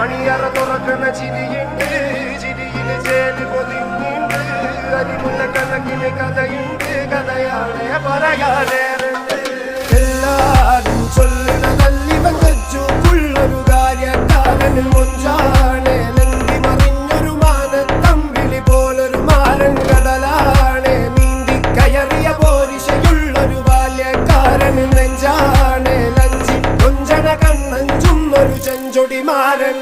മണിയറ തുറക്കണ ചിരിയുണ്ട്, ചിരിയിൽ ചേല് പൊതിഞ്ഞുണ്ട്. അരിമുല്ല കണക്കിന് കഥയുണ്ട്, കഥയാളെ പറയാനേറുണ്ട്. എല്ലാരും ചൊല്ലണ നല്ലിവൻ കച്ചുള്ളൊരു കാര്യക്കാരന് മൊഞ്ചാണ്. ലങ്കി മറിഞ്ഞൊരു മാനത്തമ്പിളി പോലൊരു മാരൻ കടലാണ്. നീന്തി കയറിയ പോരിശയുള്ളൊരു ബാല്യക്കാരന് നെഞ്ചാണ്. ലഞ്ചി കൊഞ്ചന കണ്ണഞ്ചുന്നൊരു ചെഞ്ചൊടി മാരൻ.